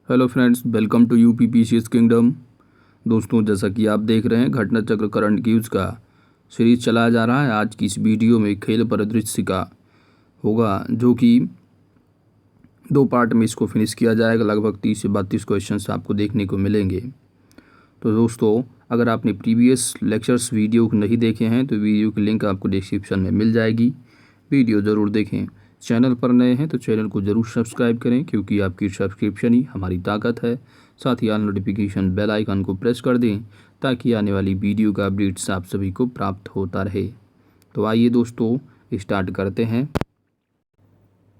Hello friends, welcome to UPPCS kingdom. दोस्तों, जैसा कि आप देख रहे हैं, घटना चक्र करंट न्यूज़ का सीरीज चलाया जा रहा है। आज की इस वीडियो में खेल परिदृश्य का होगा, जो कि 2 पार्ट में इसको फिनिश किया जाएगा। लगभग 30 से 32 क्वेश्चंस आपको देखने को मिलेंगे। तो दोस्तों, अगर आपने प्रीवियस लेक्चर्स वीडियो नहीं देखे हैं तो वीडियो की लिंक आपको डिस्क्रिप्शन में मिल जाएगी। वीडियो ज़रूर देखें। चैनल पर नए हैं तो चैनल को ज़रूर सब्सक्राइब करें, क्योंकि आपकी सब्सक्रिप्शन ही हमारी ताकत है। साथ ही ऑल नोटिफिकेशन बेल आइकन को प्रेस कर दें, ताकि आने वाली वीडियो का अपडेट्स आप सभी को प्राप्त होता रहे। तो आइए दोस्तों, स्टार्ट करते हैं।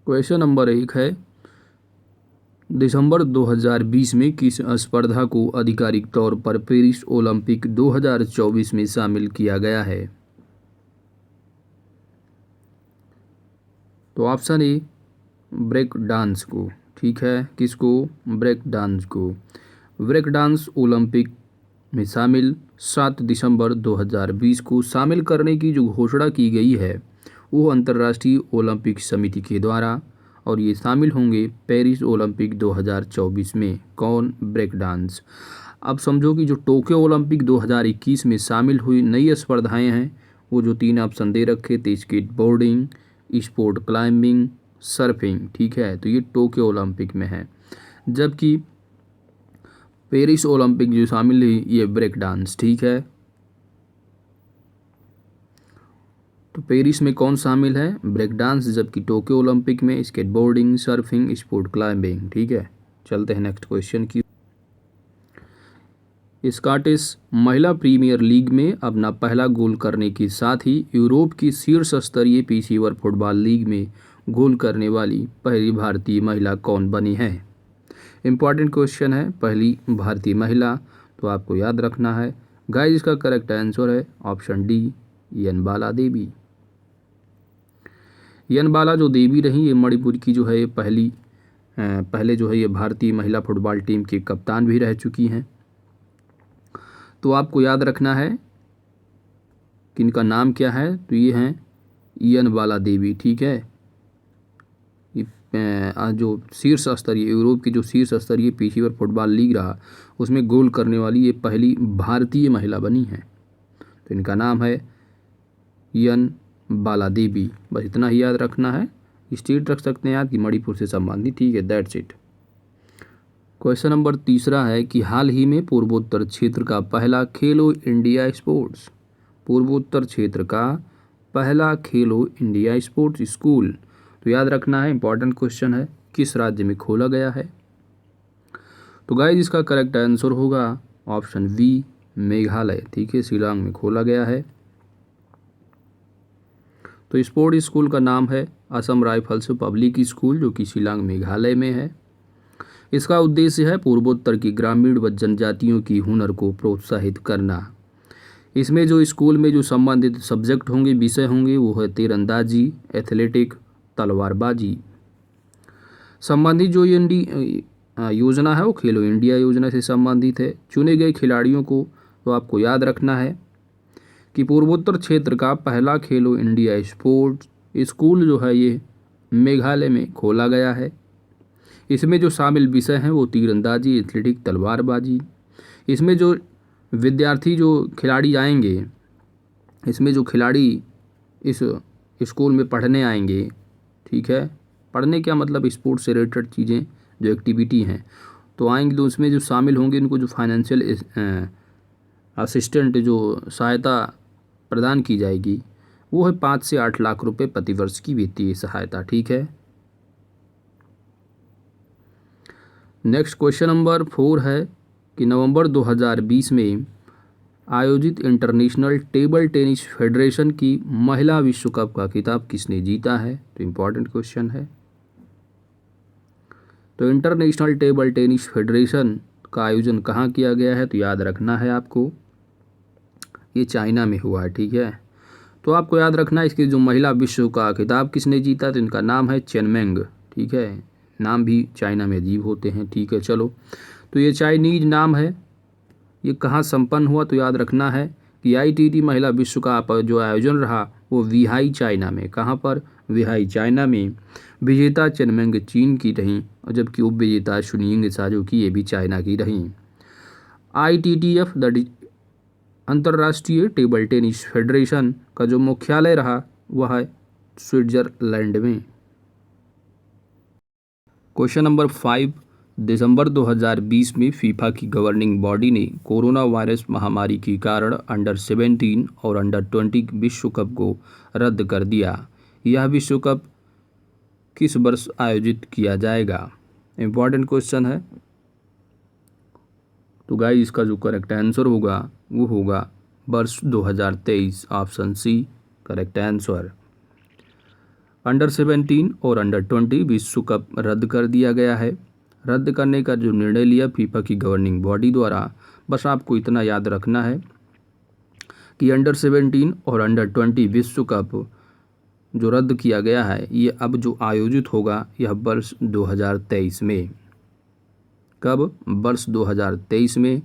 क्वेश्चन नंबर 1 है, दिसंबर 2020 में किस स्पर्धा को आधिकारिक तौर पर पेरिस ओलंपिक 2024 में शामिल किया गया है? तो ऑप्शन ए, ब्रेक डांस को। ठीक है, किसको? ब्रेक डांस को। ब्रेक डांस ओलंपिक में शामिल 7 दिसंबर 2020 को शामिल करने की जो घोषणा की गई है वो अंतर्राष्ट्रीय ओलंपिक समिति के द्वारा, और ये शामिल होंगे पेरिस ओलंपिक 2024 में। कौन? Break dance. अब समझो कि जो टोक्यो ओलंपिक 2021 में शामिल हुई नई स्पर्धाएं हैं, वो जो 3 ऑप्शन दे रखे थे, skateboarding, sport climbing, surfing. ठीक है, तो ये टोक्यो ओलंपिक में है। जबकि पेरिस ओलंपिक जो शामिल हुई ये ब्रेक डांस। ठीक है, तो पेरिस में कौन शामिल है? Break dance. जबकि टोक्यो ओलंपिक में skateboarding, surfing, sport climbing. ठीक है, चलते हैं नेक्स्ट क्वेश्चन की। स्कॉटिश महिला प्रीमियर लीग में अपना पहला गोल करने के साथ ही यूरोप की शीर्ष स्तरीय पेशेवर फुटबॉल लीग में गोल करने वाली पहली भारतीय महिला कौन बनी है? इंपॉर्टेंट क्वेश्चन है, पहली भारतीय महिला। तो आपको याद रखना है गाइस, इसका करेक्ट आंसर है ऑप्शन डी, यनबाला देवी। यनबाला जो देवी रही, ये मणिपुर की जो है ये पहले जो है ये भारतीय महिला फुटबॉल टीम की कप्तान भी रह चुकी हैं। तो आपको याद रखना है कि इनका नाम क्या है। तो ये हैं यनबाला देवी। ठीक है, ये जो शीर्ष स्तरीय यूरोप की जो शीर्ष स्तरीय पेशेवर फुटबॉल लीग रहा, उसमें गोल करने वाली ये पहली भारतीय महिला बनी है। तो इनका नाम है यनबाला देवी। बस इतना ही याद रखना है। स्टेट रख सकते हैं याद कि मणिपुर से संबंधित। ठीक है, दैट्स इट। क्वेश्चन नंबर 3 है कि हाल ही में पूर्वोत्तर क्षेत्र का पहला खेलो इंडिया स्पोर्ट्स, पूर्वोत्तर क्षेत्र का पहला खेलो इंडिया स्पोर्ट्स स्कूल, तो याद रखना है, इंपॉर्टेंट क्वेश्चन है, किस राज्य में खोला गया है? तो गाइस, इसका करेक्ट आंसर होगा ऑप्शन बी, मेघालय। ठीक है, शिलांग में खोला गया है। तो स्पोर्ट स्कूल का नाम है असम राइफल्स पब्लिक स्कूल, जो कि शिलांग मेघालय में है। इसका उद्देश्य है पूर्वोत्तर की ग्रामीण व जनजातियों की हुनर को प्रोत्साहित करना। इसमें जो स्कूल में जो संबंधित सब्जेक्ट होंगे, विषय होंगे, वो है तीरंदाजी, एथलेटिक, तलवारबाजी। संबंधित जो योजना है वो खेलो इंडिया योजना से संबंधित है। चुने गए खिलाड़ियों को तो आपको याद रखना है कि पूर्वोत्तर क्षेत्र का पहला खेलो इंडिया स्पोर्ट्स स्कूल जो है ये मेघालय में खोला गया है। इसमें जो शामिल विषय हैं वो तीरंदाजी, एथलेटिक, तलवारबाजी। इसमें जो विद्यार्थी जो खिलाड़ी आएंगे, इसमें जो खिलाड़ी इस स्कूल में पढ़ने आएंगे, ठीक है, पढ़ने क्या मतलब स्पोर्ट्स से रिलेटेड चीज़ें जो एक्टिविटी हैं, तो आएंगे, तो उसमें जो शामिल होंगे उनको जो फाइनेंशियल असिस्टेंट जो सहायता प्रदान की जाएगी वो है 5 से 8 लाख रुपए प्रतिवर्ष की वित्तीय सहायता। ठीक है। नेक्स्ट क्वेश्चन नंबर 4 है कि नवंबर 2020 में आयोजित इंटरनेशनल टेबल टेनिस फेडरेशन की महिला विश्व कप का खिताब किसने जीता है? तो इम्पॉर्टेंट क्वेश्चन है। तो इंटरनेशनल टेबल टेनिस फेडरेशन का आयोजन कहाँ किया गया है? तो याद रखना है आपको, ये चाइना में हुआ है। ठीक है, तो आपको याद रखना है इसकी जो महिला विश्व का खिताब किसने जीता, तो इनका नाम है चेन मेंग। ठीक है, नाम भी चाइना में अजीब होते हैं। ठीक है, चलो, तो ये चाइनीज नाम है। ये कहाँ संपन्न हुआ? तो याद रखना है कि आईटीटी महिला विश्व कप जो आयोजन रहा वो विहाई चाइना में, कहाँ पर, विहाई चाइना में। विजेता चेनमेंग चीन की रहीं और जबकि उप विजेता शुनिंग साजो की ये भी चाइना की रहीं। आईटीटीएफ अंतर्राष्ट्रीय टेबल टेनिस फेडरेशन का जो मुख्यालय रहा वह है स्विट्जरलैंड में। क्वेश्चन नंबर 5, दिसंबर 2020 में फीफा की गवर्निंग बॉडी ने कोरोना वायरस महामारी के कारण अंडर 17 और अंडर 20 विश्व कप को रद्द कर दिया। यह विश्व कप किस वर्ष आयोजित किया जाएगा? इम्पॉर्टेंट क्वेश्चन है। तो गाइस इसका जो करेक्ट आंसर होगा वो होगा वर्ष 2023, option C correct answer. Under 17 और अंडर 20 विश्व कप रद्द कर दिया गया है। रद्द करने का जो निर्णय लिया फीफा की गवर्निंग बॉडी द्वारा, बस आपको इतना याद रखना है कि अंडर 17 और अंडर 20 विश्व कप जो रद्द किया गया है ये अब जो आयोजित होगा यह वर्ष 2023 में। कब? वर्ष 2023 में।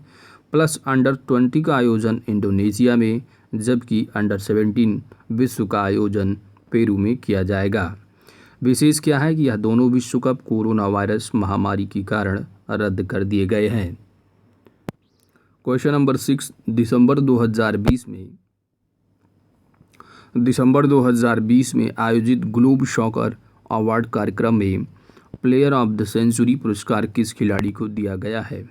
प्लस अंडर 20 का आयोजन इंडोनेशिया में, जबकि अंडर 17 विश्व का आयोजन पेरू में किया जाएगा। विशेष क्या है कि यह दोनों विश्व कप कोरोना वायरस महामारी के कारण रद्द कर दिए गए हैं। क्वेश्चन नंबर 6, दिसंबर 2020 में आयोजित ग्लोब सॉकर अवार्ड कार्यक्रम में प्लेयर ऑफ द सेंचुरी पुरस्कार किस खिलाड़ी को दिया गया है?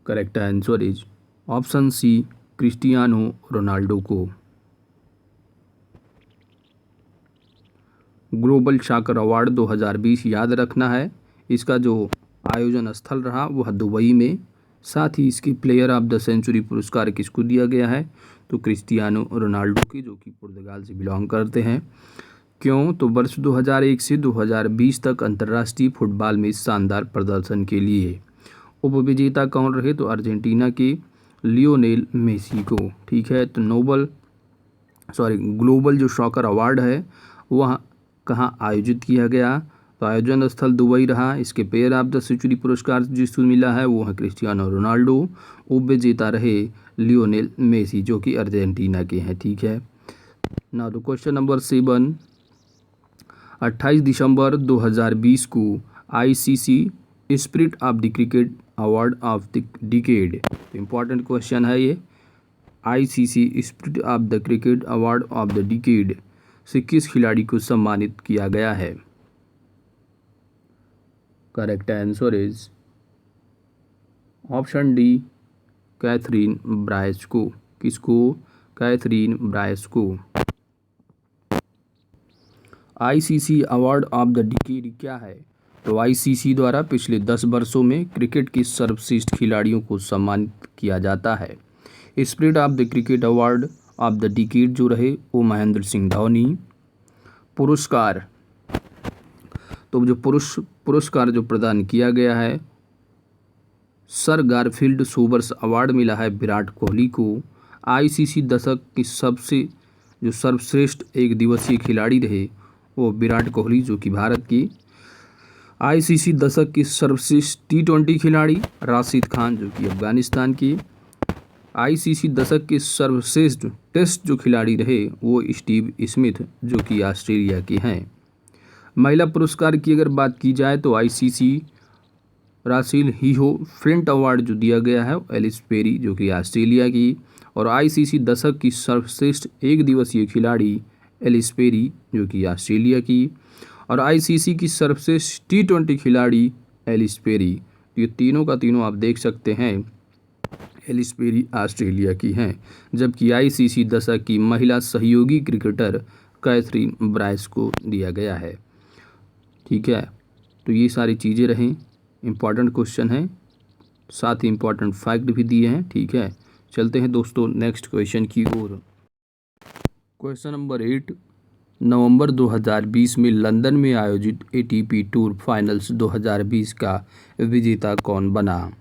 Correct answer is option C Cristiano Ronaldo को। ग्लोबल सॉकर अवार्ड 2020 याद रखना है। इसका जो आयोजन स्थल रहा वह दुबई में। साथ ही इसकी प्लेयर ऑफ द सेंचुरी पुरस्कार किसको दिया गया है? तो क्रिस्टियानो रोनाल्डो की, जो कि पुर्तगाल से बिलोंग करते हैं। क्यों? तो वर्ष 2001 से 2020 तक अंतर्राष्ट्रीय फुटबॉल में शानदार प्रदर्शन के लिए। उपविजेता कौन रहे? तो अर्जेंटीना के लियोनेल मेसी को। ठीक है, तो ग्लोबल जो सॉकर अवार्ड है वह कहाँ आयोजित किया गया? तो आयोजन स्थल दुबई रहा। इसके प्लेयर ऑफ द सेंचुरी पुरस्कार जिसको मिला है वो है क्रिस्टियानो रोनाल्डो। उपविजेता रहे लियोनेल मेसी, जो कि अर्जेंटीना के हैं। ठीक है ना। तो क्वेश्चन नंबर 7, 28 दिसंबर 2020 को ICC spirit of the cricket award of the decade. Important question है ये। ICC spirit of the cricket award of the decade से किस खिलाड़ी को सम्मानित किया गया है? Correct answer is option D Catherine Bryce को। किसको? कैथरीन ब्राइस को। ICC award of the decade क्या है? तो आईसीसी द्वारा पिछले 10 वर्षों में क्रिकेट के सर्वश्रेष्ठ खिलाड़ियों को सम्मानित किया जाता है। Spirit of the cricket award of the decade जो रहे वो महेंद्र सिंह धोनी। पुरस्कार, तो जो पुरस्कार जो प्रदान किया गया है, सर गारफील्ड सोबर्स अवार्ड मिला है विराट कोहली को। आईसीसी दशक की सबसे जो सर्वश्रेष्ठ एक दिवसीय खिलाड़ी रहे वो विराट कोहली, जो कि भारत की। आईसीसी दशक की सर्वश्रेष्ठ टी20 खिलाड़ी राशिद खान, जो कि अफगानिस्तान की। आईसीसी दशक के सर्वश्रेष्ठ टेस्ट जो खिलाड़ी रहे वो स्टीव स्मिथ, जो कि ऑस्ट्रेलिया के हैं। महिला पुरस्कार की अगर बात की जाए तो आईसीसी रासिल हीहो फ्लिंट अवार्ड जो दिया गया है एलिस पेरी, जो कि ऑस्ट्रेलिया की। और आईसीसी दशक की सर्वश्रेष्ठ एक दिवसीय खिलाड़ी एलिस पेरी, जो कि ऑस्ट्रेलिया की। और आईसीसी की सर्वश्रेष्ठ टी20 खिलाड़ी एलिस पेरी। ये तीनों का तीनों आप देख सकते हैं एलिस पेरी ऑस्ट्रेलिया की हैं। जबकि आईसीसी दशक की महिला सहयोगी क्रिकेटर कैथरीन ब्राइस को दिया गया है। ठीक है, तो ये सारी चीज़ें रहें, इम्पॉर्टेंट क्वेश्चन हैं, साथ ही इम्पॉर्टेंट फैक्ट भी दिए हैं। ठीक है, चलते हैं दोस्तों नेक्स्ट क्वेश्चन की ओर। क्वेश्चन नंबर 8, नवंबर 2020 में लंदन में आयोजित एटीपी टूर फाइनल्स 2020 का विजेता कौन बना?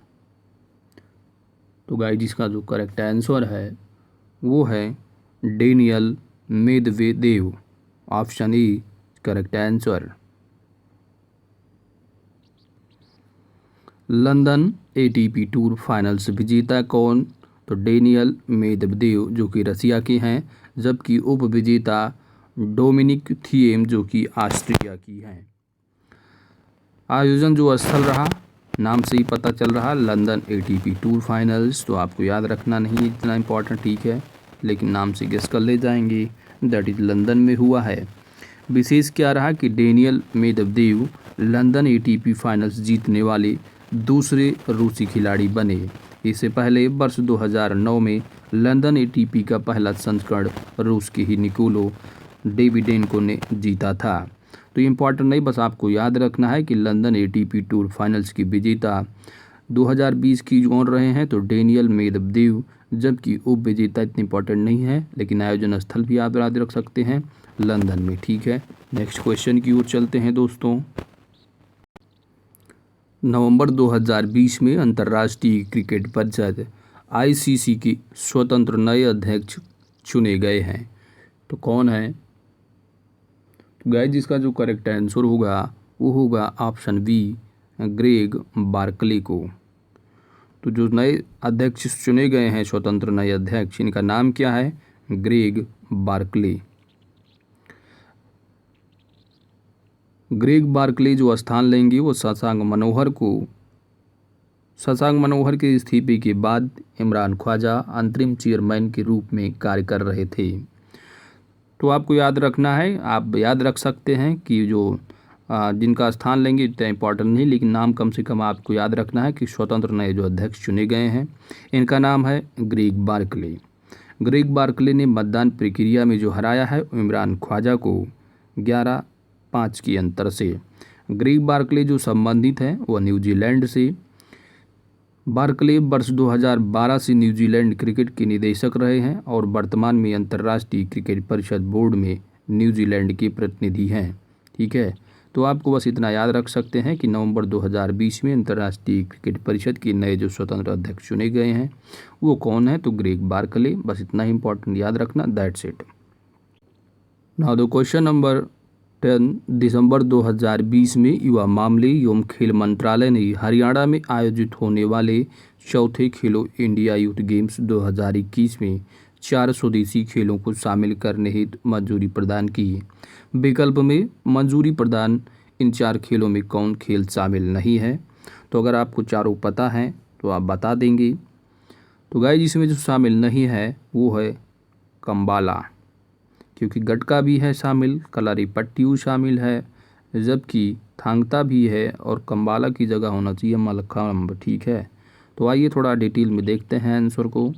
तो गाइस जिसका जो करेक्ट आंसर है वो है Daniel Medvedev. Option E correct answer. London ATP tour finals विजेता कौन तो डेनियल मेदवेदेव जो कि रसिया के हैं, जबकि उपविजेता डोमिनिक थिएम जो कि ऑस्ट्रिया की हैं। आयोजन जो स्थल रहा, नाम से ही पता चल रहा, लंदन एटीपी टूर फाइनल्स। तो आपको याद रखना नहीं इतना इम्पोर्टेंट, ठीक है, लेकिन नाम से गेस कर ले जाएंगे, दैट इज लंदन में हुआ है। विशेष क्या रहा कि Daniel Medvedev London ATP finals जीतने वाले दूसरे रूसी खिलाड़ी बने। इससे पहले वर्ष 2009 में लंदन एटीपी का पहला संस्करण रूस के ही निकोलो डेविडेंको ने जीता था। तो ये इम्पॉर्टेंट नहीं, बस आपको याद रखना है कि लंदन एटीपी टूर फाइनल्स की विजेता 2020 की कौन रहे हैं, तो डेनियल मेदवेदेव, जबकि उप विजेता इतनी इंपॉर्टेंट नहीं है, लेकिन आयोजन स्थल भी आप याद रख सकते हैं, लंदन में। ठीक है, नेक्स्ट क्वेश्चन की ओर चलते हैं दोस्तों। नवंबर 2020 में अंतर्राष्ट्रीय क्रिकेट परिषद आईसीसी के स्वतंत्र नए अध्यक्ष चुने गए हैं। तो कौन है? तो गाइस, जिसका जो करेक्ट आंसर होगा वो होगा ऑप्शन बी, ग्रेग बार्कले को। तो जो नए अध्यक्ष चुने गए हैं, स्वतंत्र नए अध्यक्ष, इनका नाम क्या है? Greg Barclay. ग्रेग बार्कले जो स्थान लेंगे वो शशांक मनोहर के इस्तीफे के बाद इमरान ख्वाजा अंतरिम चेयरमैन के रूप में कार्य कर रहे थे। तो आपको याद रखना है, आप याद रख सकते हैं कि जो जिनका स्थान लेंगे इतना इंपॉर्टेंट नहीं, लेकिन नाम कम से कम आपको याद रखना है कि स्वतंत्र नए जो अध्यक्ष चुने गए हैं, इनका नाम है ग्रेग बार्कले। ग्रेग बार्कले ने मतदान प्रक्रिया में जो हराया है इमरान ख्वाजा को 11-5 के अंतर से। ग्रेग बार्कले जो संबंधित हैं वह न्यूजीलैंड से। बार्कले वर्ष 2012 से न्यूजीलैंड क्रिकेट के निदेशक रहे हैं और वर्तमान में अंतर्राष्ट्रीय क्रिकेट परिषद बोर्ड में न्यूजीलैंड के प्रतिनिधि हैं। ठीक है, तो आपको बस इतना याद रख सकते हैं कि नवंबर 2020 में अंतर्राष्ट्रीय क्रिकेट परिषद के नए जो स्वतंत्र अध्यक्ष चुने गए हैं वो कौन है? तो ग्रेग बार्कले। बस इतना ही इंपॉर्टेंट याद रखना, that's it. Now the question number 10। दिसंबर 2020 में युवा मामले एवं खेल मंत्रालय ने हरियाणा में आयोजित होने वाले चौथे खेलो इंडिया यूथ गेम्स 2021 में 4 स्वदेशी खेलों को शामिल करने हेतु मंजूरी प्रदान की। विकल्प में मंजूरी प्रदान इन 4 खेलों में कौन खेल शामिल नहीं है? तो अगर आपको चारों पता हैं तो आप बता देंगे। तो गाइस, इसमें जो शामिल नहीं है वो है कंबाला, क्योंकि गटका भी है शामिल, कलारी पट्टियू शामिल है, जबकि थांगता भी है, और कंबाला की जगह होना चाहिए मलखम्ब। ठीक है, तो आइए थोड़ा डिटेल में देखते हैं आंसर को।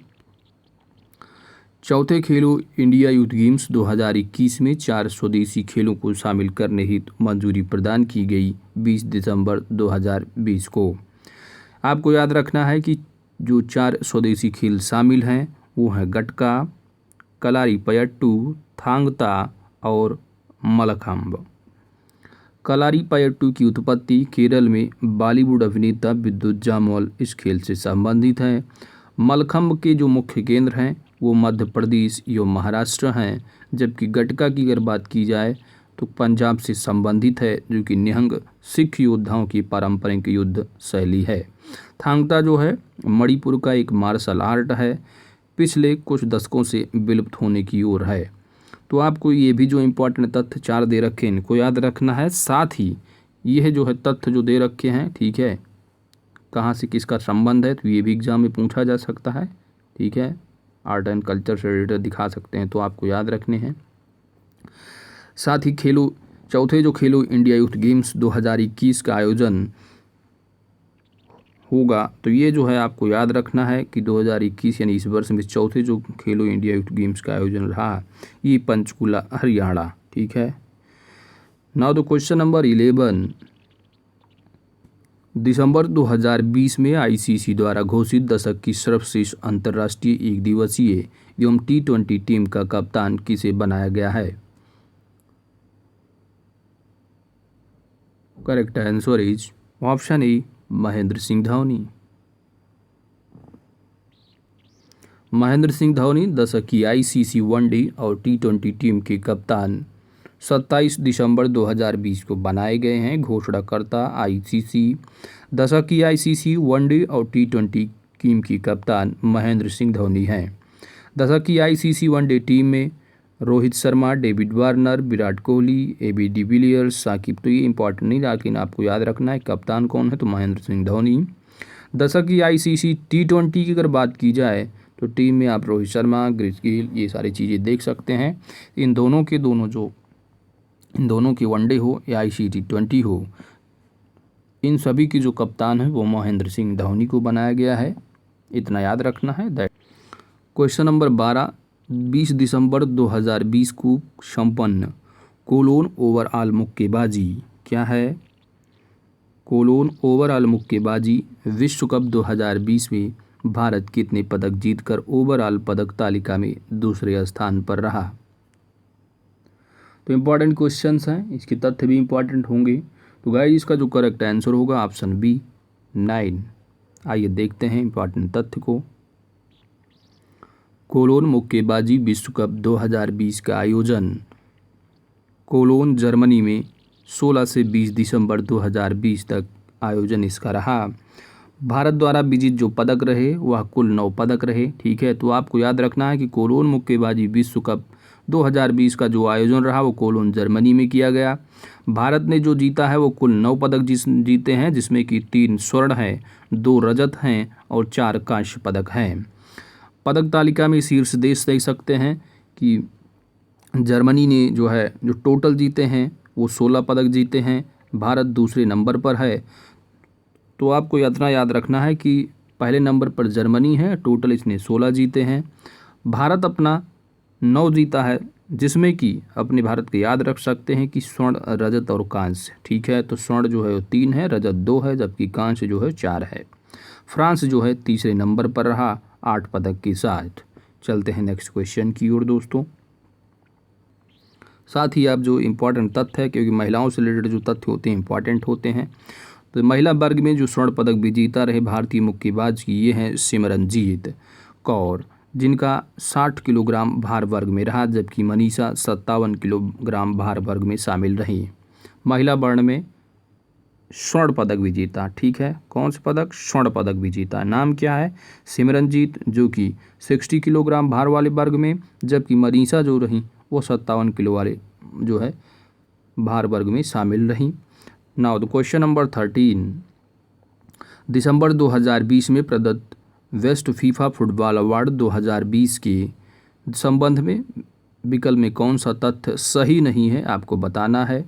चौथे खेलो इंडिया यूथ गेम्स 2021 में 4 स्वदेशी खेलों को शामिल करने हेतु मंजूरी प्रदान की गई 20 दिसंबर 2020 को। आपको याद रखना है कि जो 4 स्वदेशी खेल शामिल हैं वो हैं गटका, कलारीपयट्टू, थांगता और मलखम्ब। कलारीपयट्टू की उत्पत्ति केरल में बॉलीवुड अभिनेता विद्युत जामवाल इस खेल से संबंधित हैं। मलखम्ब के जो मुख्य केंद्र हैं वो मध्य प्रदेश एवं महाराष्ट्र हैं, जबकि गटका की अगर बात की जाए तो पंजाब से संबंधित है, जो कि निहंग सिख योद्धाओं की पारंपरिक युद्ध शैली है। थांगता जो है मणिपुर का एक मार्शल आर्ट है, पिछले कुछ दशकों से विलुप्त होने की ओर है। तो आपको ये भी जो इम्पोर्टेंट तथ्य 4 दे रखे हैं इनको याद रखना है, साथ ही यह जो है तथ्य जो दे रखे हैं, ठीक है, कहाँ से किसका संबंध है, तो ये भी एग्जाम में पूछा जा सकता है। ठीक है, आर्ट एंड कल्चर से रिलेटेड दिखा सकते हैं, तो आपको याद रखने हैं। साथ ही चौथे जो खेलो इंडिया यूथ गेम्स 2021 का आयोजन होगा, तो ये जो है आपको याद रखना है कि 2021 यानी इस वर्ष में चौथे जो खेलो इंडिया यूथ गेम्स का आयोजन रहा, ये पंचकुला हरियाणा। ठीक है, नाउ द क्वेश्चन नंबर 11। दिसंबर 2020 में आईसीसी द्वारा घोषित दशक की सर्वश्रेष्ठ अंतर्राष्ट्रीय एक दिवसीय एवं T20 टीम का कप्तान किसे बनाया गया है? Correct answer is option A, Mahendra Singh Dhoni. Mahendra Singh Dhoni दशक की आईसीसी वनडे और T20 टीम के कप्तान 27 दिसंबर 2020 को बनाए गए हैं। घोषणाकर्ता आईसीसी। दशक की आईसीसी वनडे और T20 टीम की कप्तान महेंद्र सिंह धोनी हैं। दशक की आईसीसी वनडे टीम में Rohit Sharma, David Warner, Virat Kohli, AB de Villiers, Shakib. तो ये इंपॉर्टेंट नहीं, लेकिन आपको याद रखना है कप्तान कौन है, तो महेंद्र सिंह धोनी। दशक की आईसीसी टी20 की अगर बात की जाए तो टीम में आप रोहित शर्मा, ग्रेस गेल, ये सारी चीज़ें देख सकते हैं। इन दोनों की वनडे हो या आईसीसी टी20 हो, इन सभी की जो कप्तान है वो महेंद्र सिंह धोनी को बनाया गया है, इतना याद रखना है। क्वेश्चन नंबर 12, 20 दिसंबर 2020 को संपन्न कोलोन ओवरऑल मुक्केबाजी क्या है? कोलोन ओवरऑल मुक्केबाजी विश्व कप 2020 में भारत कितने पदक जीतकर ओवरऑल पदक तालिका में दूसरे स्थान पर रहा? तो इम्पॉर्टेंट क्वेश्चंस हैं, इसके तथ्य भी इम्पॉर्टेंट होंगे। तो गाइस इसका जो करेक्ट आंसर होगा ऑप्शन बी 9। आइए देखते हैं इम्पॉर्टेंट तथ्य को। कोलोन मुक्केबाजी विश्व कप 2020 का आयोजन कोलोन जर्मनी में 16 से 20 दिसंबर 2020 तक आयोजन इसका रहा। भारत द्वारा विजित जो पदक रहे वह कुल 9 पदक रहे। ठीक है, तो आपको याद रखना है कि कोलोन मुक्केबाजी विश्व कप 2020 का जो आयोजन रहा वो कोलोन जर्मनी में किया गया। भारत ने जो जीता है वो कुल 9 पदक जीते हैं, जिसमें कि 3 स्वर्ण हैं, 2 रजत हैं और 4 कांस्य पदक हैं। पदक तालिका में शीर्ष देश देख सकते हैं कि जर्मनी ने जो टोटल जीते हैं वो 16 पदक जीते हैं, भारत दूसरे नंबर पर है। तो आपको इतना याद रखना है कि पहले नंबर पर जर्मनी है, टोटल इसने 16 जीते हैं। भारत अपना 9 जीता है, जिसमें कि अपने भारत के याद रख सकते हैं कि स्वर्ण, रजत और कांस्य। ठीक है, तो स्वर्ण जो है वो 3 है, रजत 2 है, जबकि कांस्य जो है 4 है। फ्रांस जो है तीसरे नंबर पर रहा 8 पदक के साथ। चलते हैं नेक्स्ट क्वेश्चन की ओर दोस्तों। साथ ही आप जो इम्पोर्टेंट तथ्य है, क्योंकि महिलाओं से रिलेटेड जो तथ्य होते हैं इम्पॉर्टेंट होते हैं, तो महिला वर्ग में जो स्वर्ण पदक विजेता रहे भारतीय मुक्केबाज की ये हैं सिमरनजीत कौर, जिनका 60 किलोग्राम भार वर्ग में रहा, जबकि मनीषा 57 किलोग्राम भार वर्ग में शामिल रही। महिला वर्ण में स्वर्ण पदक विजेता, ठीक है, कौन सा पदक? स्वर्ण पदक विजेता। नाम क्या है? सिमरनजीत, जो कि 60 किलोग्राम भार वाले वर्ग में, जबकि मनीषा जो रही वो 57 किलो वाले जो है भार वर्ग में शामिल रहीं। नाउ द क्वेश्चन नंबर 13, दिसंबर 2020 में प्रदत्त बेस्ट फीफा फुटबॉल अवार्ड 2020 के संबंध में विकल्प में कौन सा तथ्य सही नहीं है, आपको बताना है।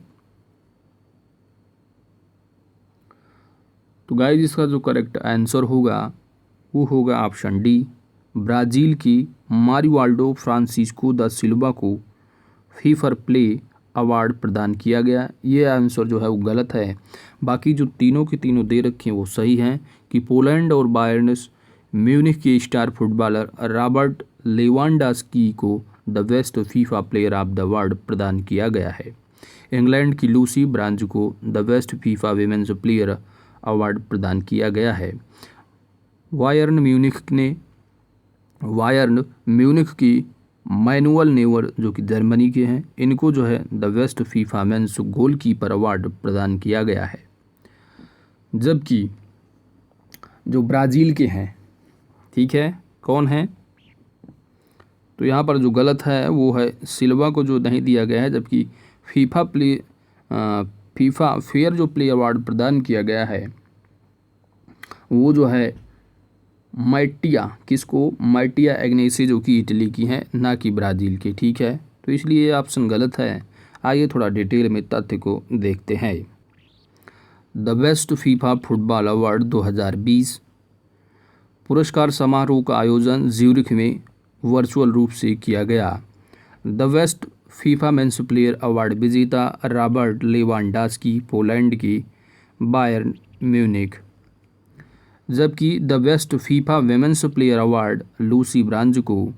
तो गाइस इसका जो करेक्ट आंसर होगा वो होगा ऑप्शन डी, ब्राज़ील की मारिवाल्डो फ्रांसिस्को दा सिल्वा को फीफर प्ले अवार्ड प्रदान किया गया। ये आंसर जो है वो गलत है। बाकी जो तीनों के तीनों दे रखे हैं वो सही हैं कि पोलैंड और बायर्न म्यूनिख के स्टार फुटबॉलर रॉबर्ट लेवांडोव्स्की को the best FIFA player of the world प्रदान किया गया है। इंग्लैंड की लूसी ब्रांज को the best FIFA women's player award प्रदान किया गया है। बायर्न म्यूनिख की मैनुअल नेवर जो कि जर्मनी के हैं, इनको जो है the best FIFA men's goalkeeper award प्रदान किया गया है। जबकि जो ब्राज़ील के हैं, ठीक है, कौन है? तो यहाँ पर जो गलत है वो है सिल्वा को जो नहीं दिया गया है, जबकि फीफा फेयर जो प्ले अवार्ड प्रदान किया गया है वो जो है मैटिया, किसको? मैटिया एग्नेसी जो कि इटली की हैं, ना कि ब्राज़ील की। ठीक है, तो इसलिए ये ऑप्शन गलत है। आइए थोड़ा डिटेल में तथ्य को देखते हैं। The best FIFA football award 2020 पुरस्कार समारोह का आयोजन ज्यूरिख में वर्चुअल रूप से किया गया। The best FIFA men's player award विजेता रॉबर्ट लेवांडोव्स्की पोलैंड की बायर्न म्यूनिख, जबकि the best FIFA women's player award Lucy Bronze को,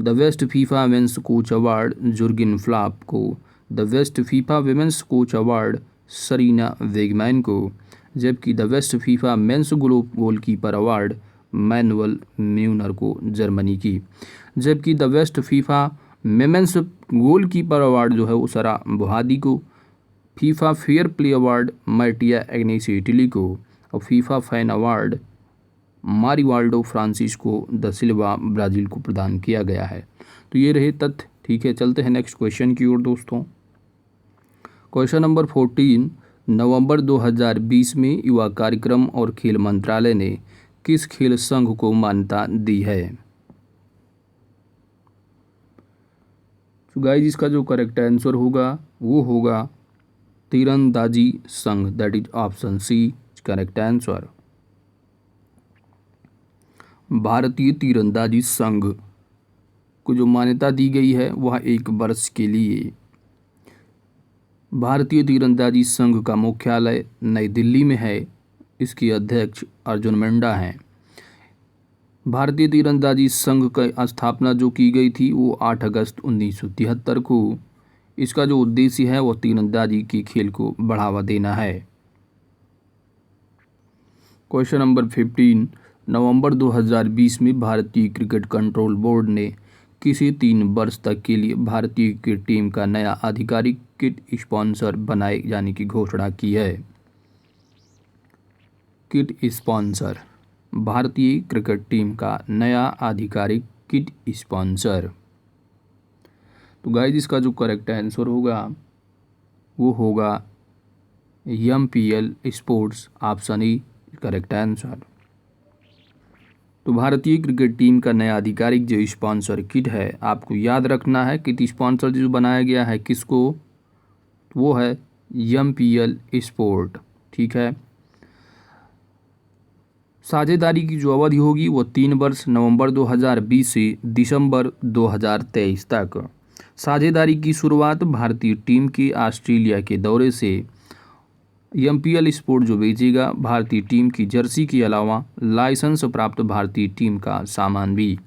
the best FIFA men's coach award Jurgen Klopp को, the best FIFA women's coach award Sarina Wiegman को, जबकि the best FIFA men's goalkeeper award Manuel Neuer को Germany की, जबकि the best FIFA men's goalkeeper award जो है वो Sarah Bouhaddi को, FIFA fair play award Mattia Agnese Italy को, और FIFA fan award Marivaldo Francisco da Silva Brazil को प्रदान किया गया है। तो ये रहे तथ्य। ठीक है, चलते हैं नेक्स्ट क्वेश्चन की ओर दोस्तों। क्वेश्चन नंबर 14, नवंबर 2020 में युवा कार्यक्रम और खेल मंत्रालय ने किस खेल संघ को मान्यता दी है? तो गाइस इसका जो करेक्ट आंसर होगा वो होगा तीरंदाजी संघ, that is option C correct answer. भारतीय तीरंदाजी संघ को जो मान्यता दी गई है वह 1 वर्ष के लिए। भारतीय तीरंदाजी संघ का मुख्यालय नई दिल्ली में है। इसके अध्यक्ष अर्जुन मुंडा हैं। भारतीय तीरंदाजी संघ की स्थापना जो की गई थी वो 8 अगस्त 1973 को। इसका जो उद्देश्य है वो तीरंदाजी की खेल को बढ़ावा देना है। क्वेश्चन नंबर 15, नवंबर 2020 में भारतीय क्रिकेट कंट्रोल बोर्ड ने किसी 3 वर्ष तक के लिए भारतीय क्रिकेट टीम का नया आधिकारिक किट स्पॉन्सर बनाए जाने की घोषणा की है। किट स्पॉन्सर, भारतीय क्रिकेट टीम का नया आधिकारिक किट स्पॉन्सर। तो गाइस इसका जो करेक्ट आंसर होगा वो होगा MPL sports, option E correct answer. तो भारतीय क्रिकेट टीम का नया आधिकारिक जो स्पॉन्सर किट है, आपको याद रखना है किट स्पॉन्सर जो बनाया गया है किसको, वो है MPL स्पोर्ट। ठीक है, साझेदारी की जो अवधि होगी वो 3 वर्ष, नवंबर 2020 से दिसंबर 2023 तक। साझेदारी की शुरुआत भारतीय टीम के ऑस्ट्रेलिया के दौरे से। MPL स्पोर्ट जो बेचेगा भारतीय टीम की जर्सी के अलावा लाइसेंस प्राप्त भारतीय टीम का सामान भी।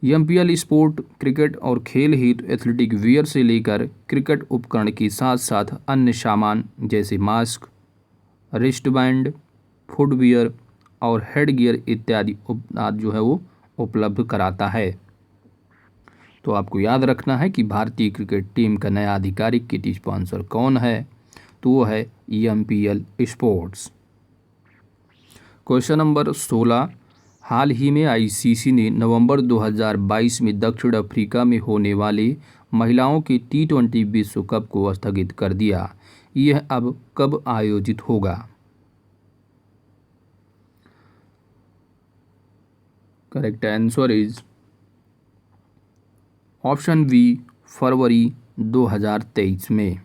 MPL स्पोर्ट क्रिकेट और खेल हेतु एथलेटिक वियर से लेकर क्रिकेट उपकरण के साथ साथ अन्य सामान जैसे मास्क, रिस्टबैंड, फुटवियर और हेडगियर इत्यादि जो है वो उपलब्ध कराता है। तो आपको याद रखना है कि भारतीय क्रिकेट टीम का नया आधिकारिक किट स्पॉन्सर कौन है, तो वो है MPL स्पोर्ट्स। क्वेश्चन नंबर 16, हाल ही में ICC ने नवंबर 2022 में दक्षिण अफ्रीका में होने वाले महिलाओं के T20 विश्व कप को स्थगित कर दिया। यह अब कब आयोजित होगा? Correct answer is option B, फरवरी 2023 में।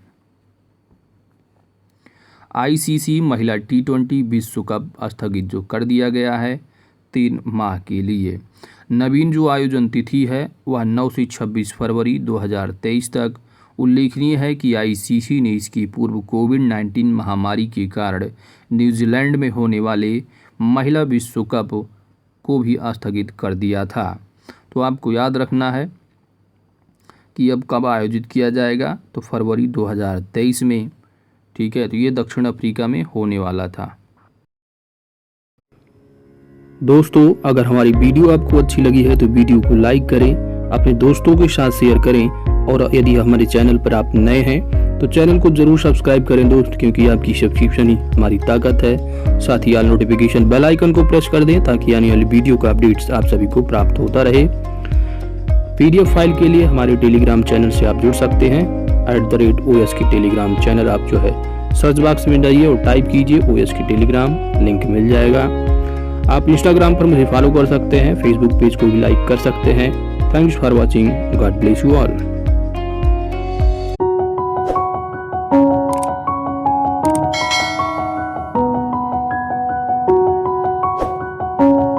ICC महिला T20 विश्व कप स्थगित जो कर दिया गया है 3 माह के लिए। नवीन जो आयोजन तिथि है वह 9 से 26 फरवरी 2023 तक। उल्लेखनीय है कि ICC ने इसकी पूर्व कोविड-19 महामारी के कारण न्यूजीलैंड में होने वाले महिला विश्व कप को भी स्थगित कर दिया था। तो आपको याद रखना है कि अब कब आयोजित किया जाएगा, तो फरवरी 2023 में। ठीक है, तो ये दक्षिण अफ्रीका में होने वाला था। दोस्तों अगर हमारी वीडियो आपको अच्छी लगी है तो वीडियो को लाइक करें, अपने दोस्तों के साथ शेयर करें और यदि हमारे चैनल पर आप नए हैं तो चैनल को जरूर सब्सक्राइब करें दोस्त, क्योंकि आपकी सब्सक्रिप्शन ही हमारी ताकत है। साथ ही ऑल नोटिफिकेशन बेल आइकन को प्रेस कर दें ताकि आने वाली वीडियो का अपडेट्स आप सभी को प्राप्त होता रहे। PDF फाइल के लिए हमारे टेलीग्राम चैनल से आप जुड़ सकते हैं। @OS की टेलीग्राम चैनल आप जो है सर्च बॉक्स में जाइए और टाइप कीजिए OS की टेलीग्राम, लिंक मिल जाएगा। आप इंस्टाग्राम पर मुझे फॉलो कर सकते हैं, फेसबुक पेज को भी लाइक कर सकते हैं। Thanks for watching, God bless you all.